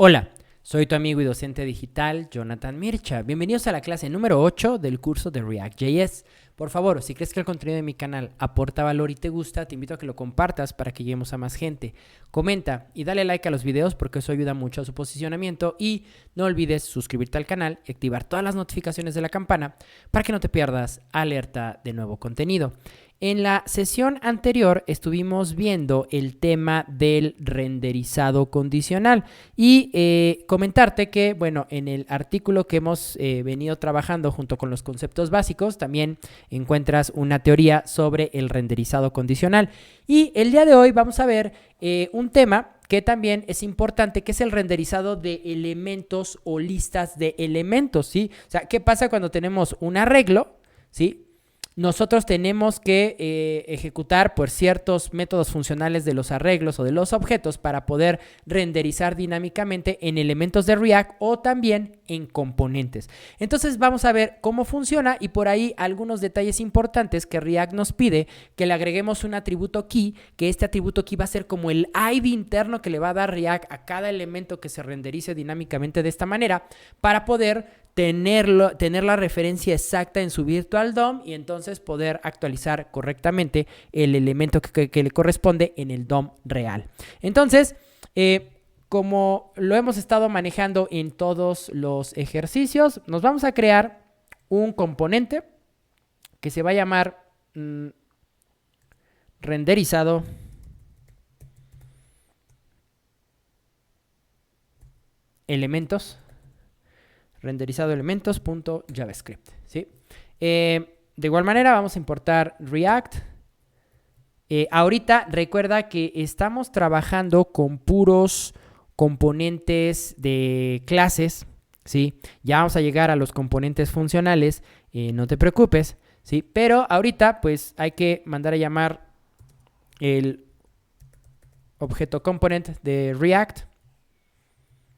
Hola, soy tu amigo y docente digital, Jonathan Mircha. Bienvenidos a la clase número 8 del curso de React.js. Por favor, si crees que el contenido de mi canal aporta valor y te gusta, te invito a que lo compartas para que lleguemos a más gente. Comenta y dale like a los videos porque eso ayuda mucho a su posicionamiento y no olvides suscribirte al canal y activar todas las notificaciones de la campana para que no te pierdas alerta de nuevo contenido. En la sesión anterior estuvimos viendo el tema del renderizado condicional y comentarte que, bueno, en el artículo que hemos venido trabajando junto con los conceptos básicos, también encuentras una teoría sobre el renderizado condicional. Y el día de hoy vamos a ver un tema que también es importante, que es el renderizado de elementos o listas de elementos, ¿sí? O sea, ¿qué pasa cuando tenemos un arreglo, ¿sí? Nosotros tenemos que ejecutar pues, ciertos métodos funcionales de los arreglos o de los objetos para poder renderizar dinámicamente en elementos de React o también en componentes. Entonces vamos a ver cómo funciona y por ahí algunos detalles importantes que React nos pide, que le agreguemos un atributo key, que este atributo key va a ser como el ID interno que le va a dar React a cada elemento que se renderice dinámicamente de esta manera para poder tener la referencia exacta en su Virtual DOM y entonces poder actualizar correctamente el elemento que le corresponde en el DOM real. Entonces, como lo hemos estado manejando en todos los ejercicios, nos vamos a crear un componente que se va a llamar renderizado elementos. Renderizado elementos.javascript, ¿sí? De igual manera vamos a importar React. Ahorita recuerda que estamos trabajando con puros componentes de clases, ¿sí? Ya vamos a llegar a los componentes funcionales, no te preocupes, ¿sí? Pero ahorita pues hay que mandar a llamar el objeto component de React,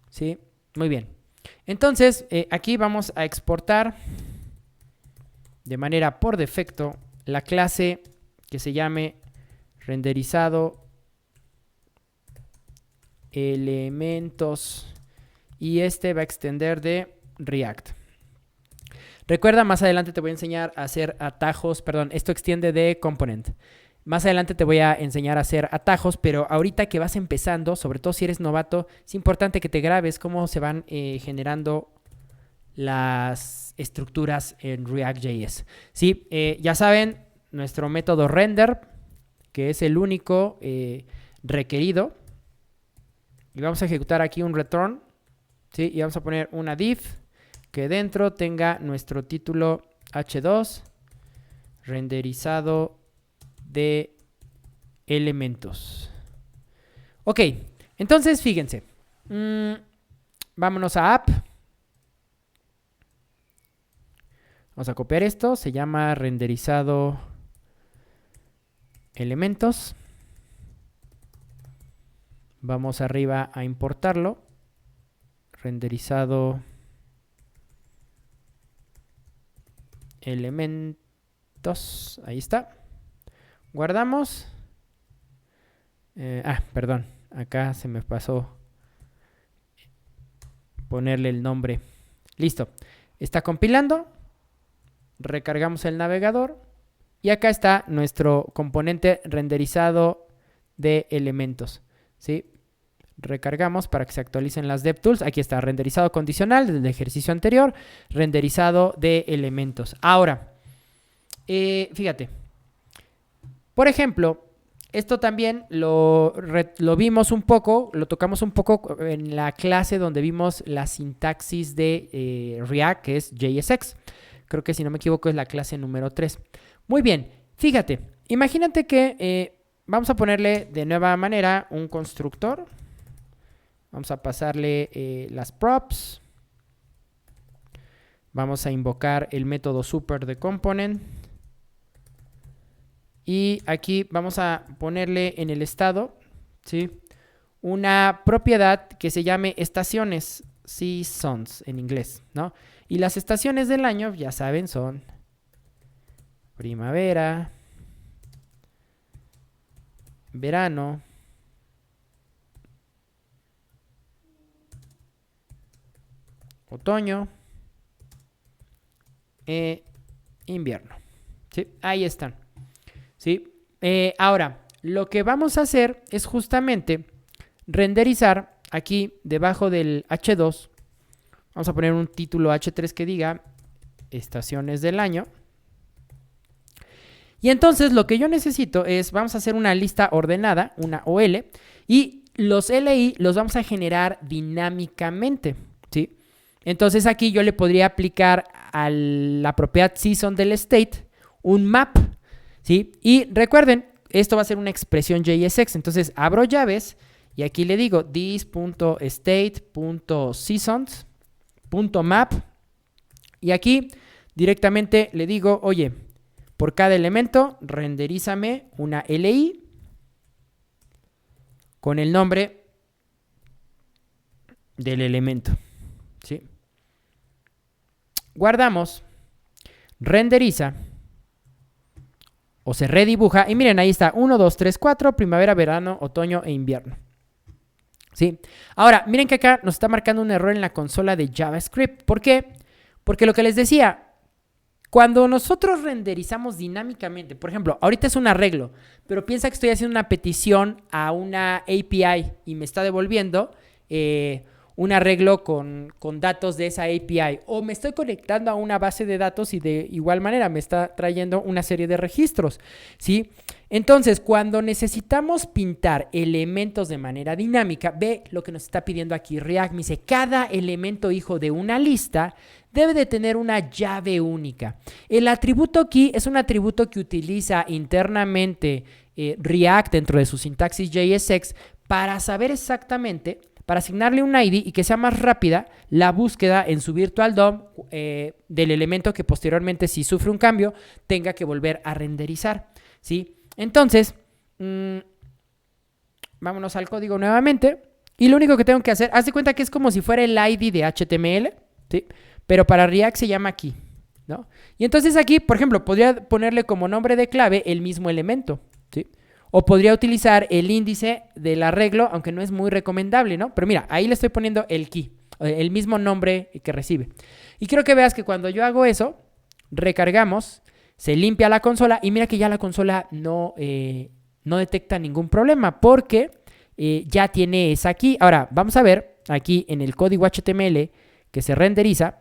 ¿sí? Muy bien. Entonces, aquí vamos a exportar de manera por defecto la clase que se llame renderizado elementos y este va a extender de React. Recuerda, más adelante te voy a enseñar a hacer atajos, perdón, esto extiende de component. Más adelante te voy a enseñar a hacer atajos, pero ahorita que vas empezando, sobre todo si eres novato, es importante que te grabes cómo se van generando las estructuras en React.js. Sí, ya saben, nuestro método render, que es el único requerido. Y vamos a ejecutar aquí un return, ¿sí? Y vamos a poner una div que dentro tenga nuestro título h2 renderizado de elementos. Ok, entonces fíjense. Vámonos a app. Vamos a copiar esto. Se llama renderizado elementos. Vamos arriba a importarlo. Renderizado elementos. Ahí está. Guardamos. Perdón. Acá se me pasó ponerle el nombre. Listo. Está compilando. Recargamos el navegador. Y acá está nuestro componente renderizado de elementos. ¿Sí? Recargamos para que se actualicen las DevTools. Aquí está, renderizado condicional del ejercicio anterior, renderizado de elementos. Ahora, fíjate. Por ejemplo, esto también lo vimos un poco, lo tocamos un poco en la clase donde vimos la sintaxis de React, que es JSX. Creo que si no me equivoco es la clase número 3. Muy bien, fíjate, imagínate que vamos a ponerle de nueva manera un constructor. Vamos a pasarle las props. Vamos a invocar el método super de component. Y aquí vamos a ponerle en el estado, ¿sí?, una propiedad que se llame estaciones, seasons en inglés, ¿no? Y las estaciones del año, ya saben, son primavera, verano, otoño, invierno. ¿Sí? Ahí están. ¿Sí? Ahora, lo que vamos a hacer es justamente renderizar aquí debajo del H2. Vamos a poner un título H3 que diga estaciones del año. Y entonces lo que yo necesito es, vamos a hacer una lista ordenada, una OL, y los LI los vamos a generar dinámicamente, ¿sí? Entonces aquí yo le podría aplicar a la propiedad season del state un map, ¿sí? Y recuerden, esto va a ser una expresión JSX, entonces abro llaves y aquí le digo this.state.seasons.map y aquí directamente le digo, oye, por cada elemento renderízame una LI con el nombre del elemento, ¿sí? Guardamos, renderiza o se redibuja y miren, ahí está 1, 2, 3, 4, primavera, verano, otoño e invierno. ¿Sí? Ahora, miren que acá nos está marcando un error en la consola de JavaScript. ¿Por qué? Porque lo que les decía, cuando nosotros renderizamos dinámicamente, por ejemplo, ahorita es un arreglo, pero piensa que estoy haciendo una petición a una API y me está devolviendo un arreglo con datos de esa API, o me estoy conectando a una base de datos y de igual manera me está trayendo una serie de registros, ¿sí? Entonces, cuando necesitamos pintar elementos de manera dinámica, ve lo que nos está pidiendo aquí React. Me dice, cada elemento hijo de una lista debe de tener una llave única. El atributo key es un atributo que utiliza internamente React dentro de su sintaxis JSX para saber exactamente, para asignarle un ID y que sea más rápida la búsqueda en su Virtual DOM del elemento que posteriormente, si sufre un cambio, tenga que volver a renderizar, ¿sí? Entonces, vámonos al código nuevamente. Y lo único que tengo que hacer, haz de cuenta que es como si fuera el ID de HTML, ¿sí? Pero para React se llama key, ¿no? Y entonces aquí, por ejemplo, podría ponerle como nombre de clave el mismo elemento, ¿sí? O podría utilizar el índice del arreglo, aunque no es muy recomendable, ¿no? Pero mira, ahí le estoy poniendo el key, el mismo nombre que recibe. Y quiero que veas que cuando yo hago eso, recargamos, se limpia la consola y mira que ya la consola no detecta ningún problema porque ya tiene esa key. Ahora, vamos a ver aquí en el código HTML que se renderiza.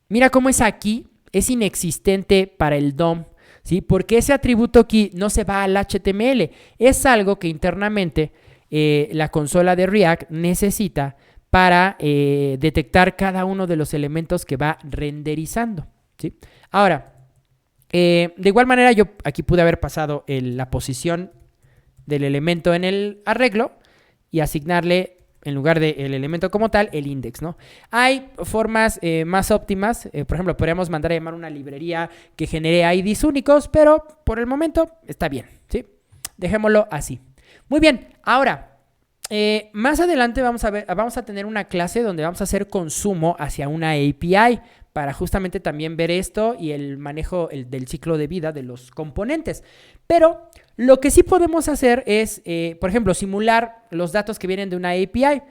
Mira cómo esa key es inexistente para el DOM, ¿sí? Porque ese atributo key no se va al HTML. Es algo que internamente la consola de React necesita para detectar cada uno de los elementos que va renderizando, ¿sí? Ahora, de igual manera yo aquí pude haber pasado la posición del elemento en el arreglo y asignarle, en lugar del elemento como tal, el index, ¿no? Hay formas más óptimas. Por ejemplo, podríamos mandar a llamar una librería que genere IDs únicos, pero por el momento está bien, ¿sí? Dejémoslo así. Muy bien, ahora, más adelante vamos a tener una clase donde vamos a hacer consumo hacia una API para justamente también ver esto y el manejo del ciclo de vida de los componentes. Pero lo que sí podemos hacer es, por ejemplo, simular los datos que vienen de una API.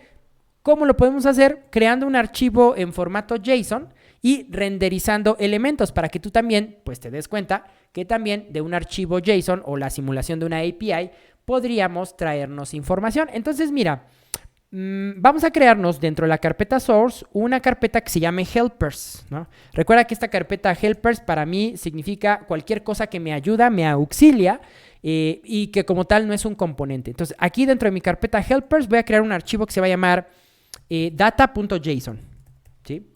¿Cómo lo podemos hacer? Creando un archivo en formato JSON y renderizando elementos para que tú también pues, te des cuenta que también de un archivo JSON o la simulación de una API podríamos traernos información. Entonces, mira, vamos a crearnos dentro de la carpeta source una carpeta que se llame helpers, ¿no? Recuerda que esta carpeta helpers para mí significa cualquier cosa que me ayuda, me auxilia y que como tal no es un componente. Entonces aquí dentro de mi carpeta helpers voy a crear un archivo que se va a llamar data.json, ¿sí?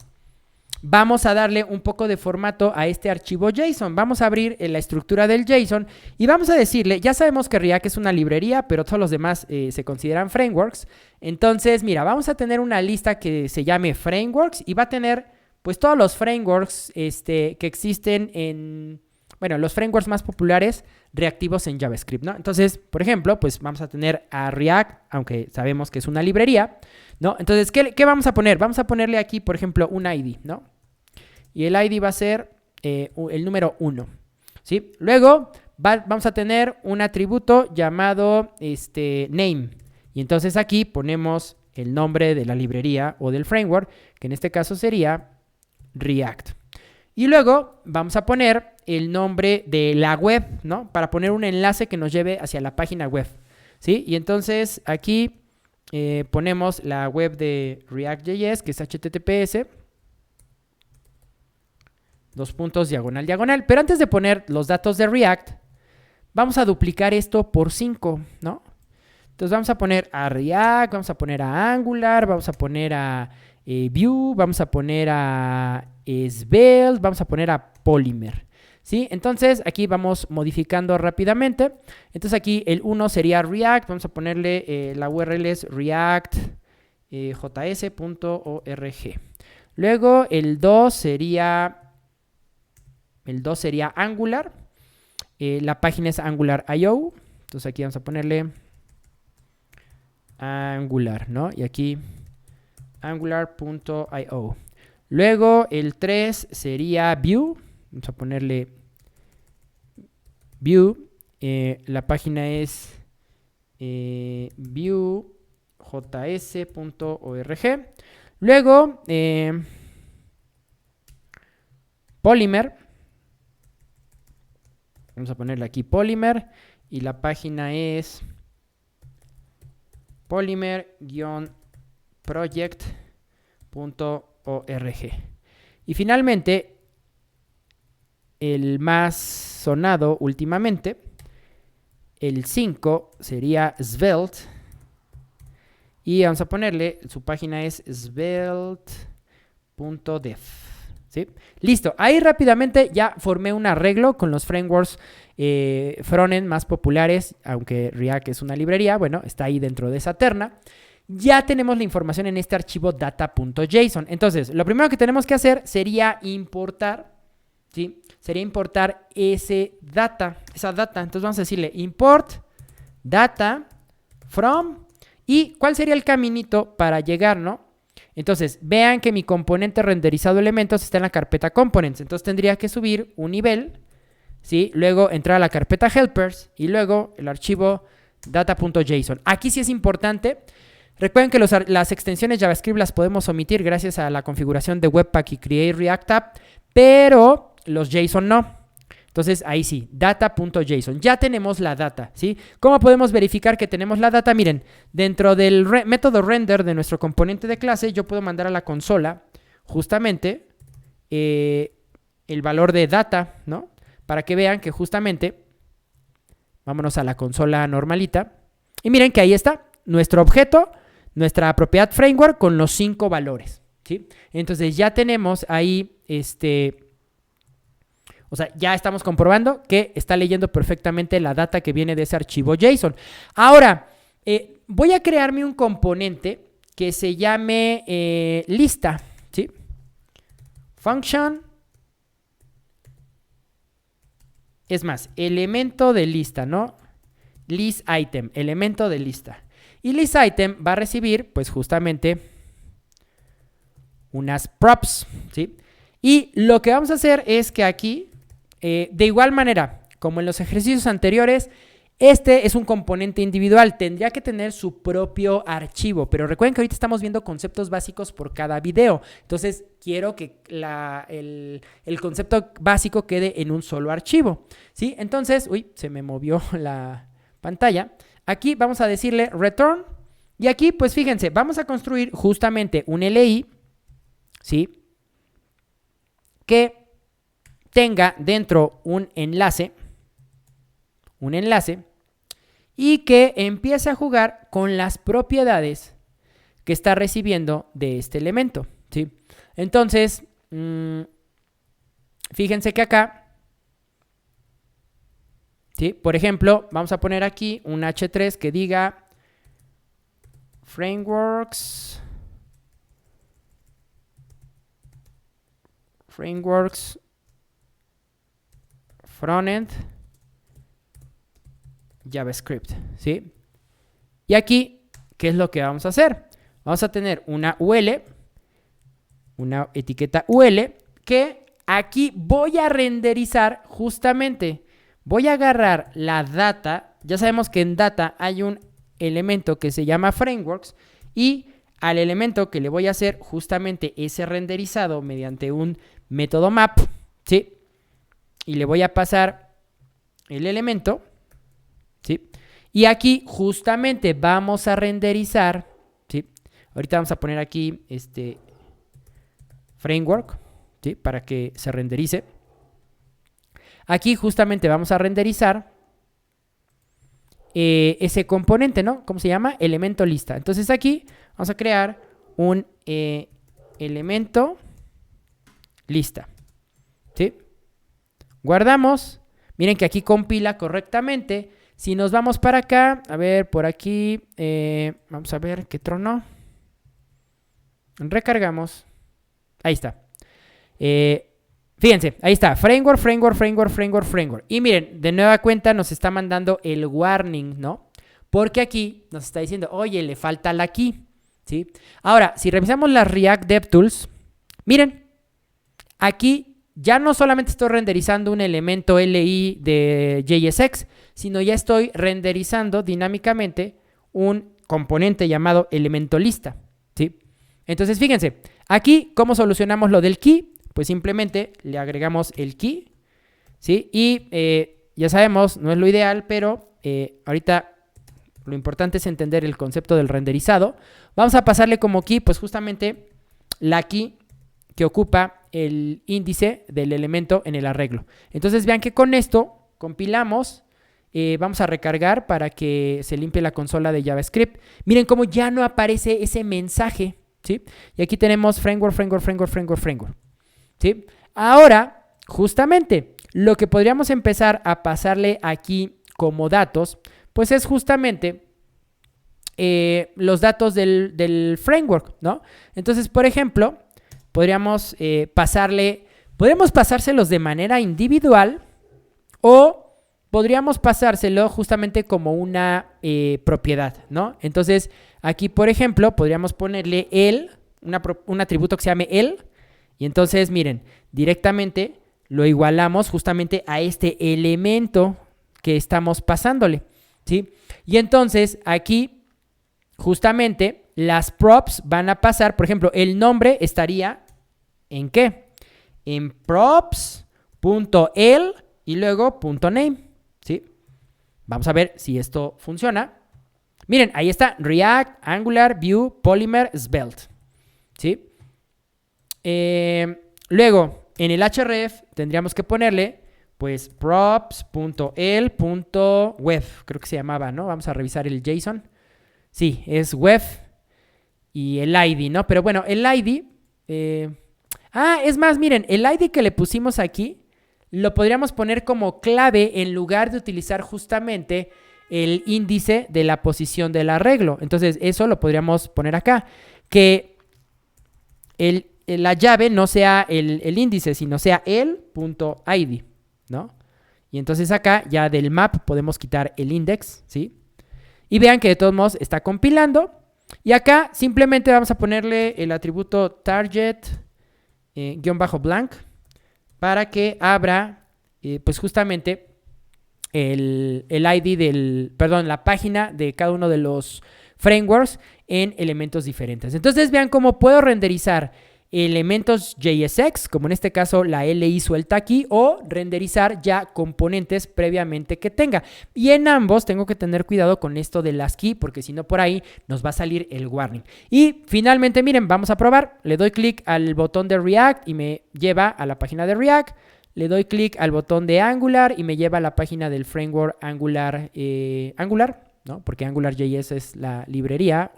Vamos a darle un poco de formato a este archivo JSON. Vamos a abrir la estructura del JSON y vamos a decirle, ya sabemos que React es una librería, pero todos los demás se consideran frameworks. Entonces, mira, vamos a tener una lista que se llame frameworks y va a tener pues todos los frameworks que existen en, bueno, los frameworks más populares reactivos en JavaScript, ¿no? Entonces, por ejemplo, pues vamos a tener a React, aunque sabemos que es una librería, ¿no? Entonces, ¿qué vamos a poner? Vamos a ponerle aquí, por ejemplo, un ID, ¿no? Y el ID va a ser el número 1, ¿sí? Luego vamos a tener un atributo llamado name. Y entonces aquí ponemos el nombre de la librería o del framework, que en este caso sería React. Y luego vamos a poner el nombre de la web, ¿no? Para poner un enlace que nos lleve hacia la página web, ¿sí? Y entonces aquí ponemos la web de React.js, que es https // Pero antes de poner los datos de React, vamos a duplicar esto por 5, ¿no? Entonces vamos a poner a React, vamos a poner a Angular, vamos a poner a Vue, vamos a poner a Svelte, vamos a poner a Polymer, ¿sí? Entonces aquí vamos modificando rápidamente. Entonces aquí el 1 sería React, vamos a ponerle la URL es react.js.org. Luego el 2 sería Angular. La página es Angular.io. Entonces aquí vamos a ponerle Angular, ¿no? Y aquí Angular.io. Luego el 3 sería Vue. Vamos a ponerle Vue. La página es vue.js.org. Luego Polymer. Vamos a ponerle aquí Polymer. Y la página es polymer-project.org. Y finalmente, el más sonado últimamente, el 5 sería Svelte. Y vamos a ponerle, su página es svelte.dev. ¿Sí? Listo, ahí rápidamente ya formé un arreglo con los frameworks frontend más populares, aunque React es una librería, bueno, está ahí dentro de esa terna. Ya tenemos la información en este archivo data.json. Entonces, lo primero que tenemos que hacer sería importar, ¿sí? Sería importar esa data. Entonces vamos a decirle import data from, y ¿cuál sería el caminito para llegar, no? Entonces, vean que mi componente renderizado elementos está en la carpeta components. Entonces tendría que subir un nivel, ¿sí? Luego entrar a la carpeta helpers y luego el archivo data.json. Aquí sí es importante. Recuerden que las extensiones JavaScript las podemos omitir gracias a la configuración de Webpack y Create React App, pero los JSON no. Entonces, ahí sí, data.json. Ya tenemos la data, ¿sí? ¿Cómo podemos verificar que tenemos la data? Miren, dentro del método render de nuestro componente de clase, yo puedo mandar a la consola justamente el valor de data, ¿no? Para que vean que justamente, vámonos a la consola normalita, y miren que ahí está nuestro objeto, nuestra propiedad framework con los 5 valores, ¿sí? Entonces, ya tenemos ahí o sea, ya estamos comprobando que está leyendo perfectamente la data que viene de ese archivo JSON. Ahora, voy a crearme un componente que se llame lista, ¿sí? Function. Es más, elemento de lista, ¿no? List item, elemento de lista. Y list item va a recibir, pues justamente, unas props, ¿sí? Y lo que vamos a hacer es que aquí, de igual manera, como en los ejercicios anteriores, este es un componente individual. Tendría que tener su propio archivo. Pero recuerden que ahorita estamos viendo conceptos básicos por cada video. Entonces, quiero que el concepto básico quede en un solo archivo, ¿sí? Entonces, uy, se me movió la pantalla. Aquí vamos a decirle return. Y aquí, pues fíjense, vamos a construir justamente un LI, ¿sí? Que tenga dentro un enlace y que empiece a jugar con las propiedades que está recibiendo de este elemento, ¿sí? Entonces, fíjense que acá, ¿sí? Por ejemplo, vamos a poner aquí un H3 que diga frameworks frontend JavaScript, ¿sí? Y aquí, ¿qué es lo que vamos a hacer? Vamos a tener una UL, una etiqueta UL, que aquí voy a renderizar justamente. Voy a agarrar la data. Ya sabemos que en data hay un elemento que se llama frameworks y al elemento que le voy a hacer justamente ese renderizado mediante un método map, ¿sí? Y le voy a pasar el elemento, ¿sí? Y aquí justamente vamos a renderizar, ¿sí? Ahorita vamos a poner aquí framework, ¿sí? Para que se renderice. Aquí justamente vamos a renderizar ese componente, ¿no? ¿Cómo se llama? Elemento lista. Entonces aquí vamos a crear un elemento lista, ¿sí? Guardamos. Miren que aquí compila correctamente. Si nos vamos para acá, a ver, por aquí, vamos a ver qué tronó. Recargamos. Ahí está. Fíjense, ahí está. Framework. Y miren, de nueva cuenta nos está mandando el warning, ¿no? Porque aquí nos está diciendo, oye, le falta la key, ¿sí? Ahora, si revisamos las React DevTools, miren, aquí ya no solamente estoy renderizando un elemento LI de JSX, sino ya estoy renderizando dinámicamente un componente llamado elemento lista, ¿sí? Entonces, fíjense, aquí, ¿cómo solucionamos lo del key? Pues simplemente le agregamos el key, ¿sí? Y ya sabemos, no es lo ideal, pero ahorita lo importante es entender el concepto del renderizado. Vamos a pasarle como key, pues justamente la key que ocupa el índice del elemento en el arreglo. Entonces vean que con esto compilamos, vamos a recargar para que se limpie la consola de JavaScript. Miren cómo ya no aparece ese mensaje, ¿sí? Y aquí tenemos framework, ¿sí? Ahora, justamente, lo que podríamos empezar a pasarle aquí como datos, pues es justamente los datos del framework, ¿no? Entonces, por ejemplo, podríamos pasárselos de manera individual o podríamos pasárselo justamente como una propiedad, ¿no? Entonces, aquí, por ejemplo, podríamos ponerle un atributo que se llame el, y entonces, miren, directamente lo igualamos justamente a este elemento que estamos pasándole, ¿sí? Y entonces, aquí, justamente, las props van a pasar, por ejemplo, el nombre estaría ¿en qué? En props.el y luego .name, ¿sí? Vamos a ver si esto funciona. Miren, ahí está React, Angular, Vue, Polymer, Svelte, ¿sí? Luego, en el href tendríamos que ponerle, pues, props.el.web, creo que se llamaba, ¿no? Vamos a revisar el JSON. Sí, es web y el ID, ¿no? Pero bueno, el ID... es más, miren, el ID que le pusimos aquí lo podríamos poner como clave en lugar de utilizar justamente el índice de la posición del arreglo. Entonces, eso lo podríamos poner acá. Que la llave no sea el índice, sino sea el.id, ¿no? Y entonces acá ya del map podemos quitar el index, ¿sí? Y vean que de todos modos está compilando. Y acá simplemente vamos a ponerle el atributo target _blank para que abra pues justamente el ID la página de cada uno de los frameworks en elementos diferentes. Entonces vean cómo puedo renderizar elementos JSX, como en este caso la LI suelta aquí, o renderizar ya componentes previamente que tenga. Y en ambos tengo que tener cuidado con esto de las key, porque si no por ahí nos va a salir el warning. Y finalmente, miren, vamos a probar. Le doy clic al botón de React y me lleva a la página de React. Le doy clic al botón de Angular y me lleva a la página del framework Angular, ¿no? Porque AngularJS es la librería.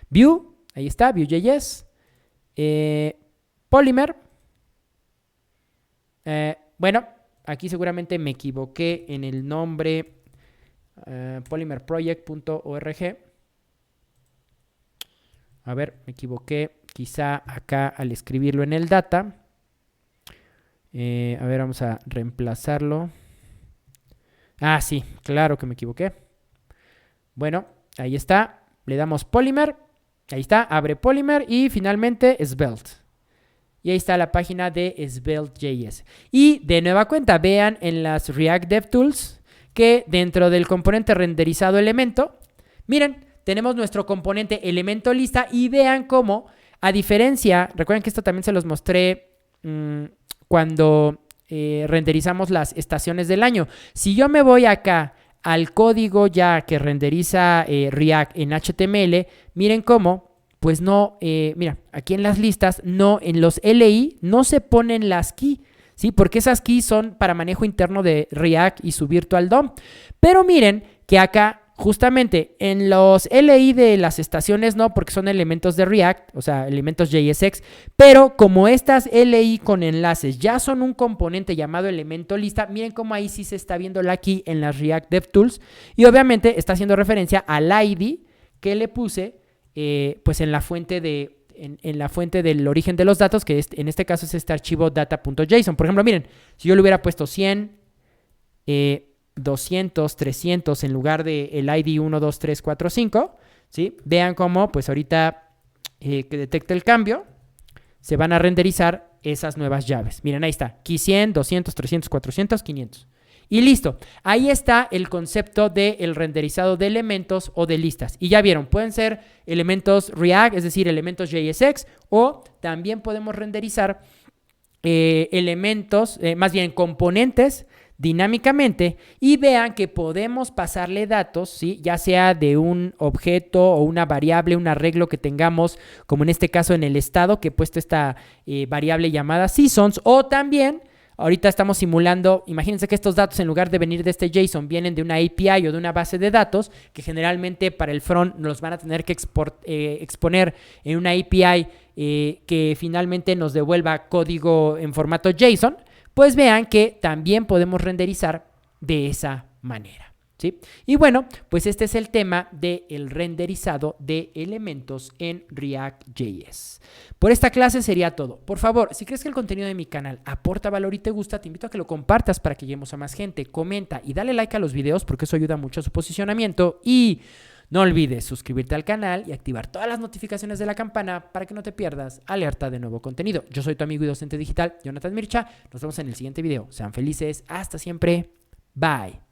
Vue, ahí está, Vue.js. Polymer. Bueno, aquí seguramente me equivoqué en el nombre. Polymerproject.org. A ver, me equivoqué quizá acá al escribirlo en el data. A ver, vamos a reemplazarlo. Sí, claro que me equivoqué. Bueno, ahí está. Le damos Polymer. Ahí está, abre Polymer y finalmente Svelte. Y ahí está la página de Svelte.js. Y de nueva cuenta, vean en las React DevTools que dentro del componente renderizado elemento, miren, tenemos nuestro componente elemento lista y vean cómo, a diferencia, recuerden que esto también se los mostré cuando renderizamos las estaciones del año. Si yo me voy acá al código ya que renderiza React en HTML, miren cómo, pues no, mira, aquí en las listas, no, en los LI no se ponen las keys, ¿sí? Porque esas keys son para manejo interno de React y su Virtual DOM. Pero miren que acá, justamente en los LI de las estaciones no, porque son elementos de React, o sea, elementos JSX, pero como estas LI con enlaces ya son un componente llamado elemento lista, miren cómo ahí sí se está viendo la key en las React DevTools y obviamente está haciendo referencia al ID que le puse pues en la fuente del origen de los datos, que en este caso es este archivo data.json. Por ejemplo, miren, si yo le hubiera puesto 100, 200, 300 en lugar del ID 1, 2, 3, 4, 5, ¿sí? Vean cómo, pues ahorita que detecta el cambio, se van a renderizar esas nuevas llaves. Miren, ahí está, key 100, 200, 300, 400, 500. Y listo, ahí está el concepto del renderizado de elementos o de listas. Y ya vieron, pueden ser elementos React, es decir, elementos JSX, o también podemos renderizar elementos, más bien componentes dinámicamente, y vean que podemos pasarle datos, ¿sí? Ya sea de un objeto o una variable, un arreglo que tengamos, como en este caso en el estado, que he puesto esta variable llamada seasons, o también ahorita estamos simulando, imagínense que estos datos en lugar de venir de este JSON vienen de una API o de una base de datos que generalmente para el front nos van a tener que exponer en una API que finalmente nos devuelva código en formato JSON. Pues vean que también podemos renderizar de esa manera, ¿sí? Y bueno, pues este es el tema del renderizado de elementos en React.js. Por esta clase sería todo. Por favor, si crees que el contenido de mi canal aporta valor y te gusta, te invito a que lo compartas para que lleguemos a más gente. Comenta y dale like a los videos porque eso ayuda mucho a su posicionamiento. Y no olvides suscribirte al canal y activar todas las notificaciones de la campana para que no te pierdas alerta de nuevo contenido. Yo soy tu amigo y docente digital, Jonathan Mircha. Nos vemos en el siguiente video. Sean felices. Hasta siempre. Bye.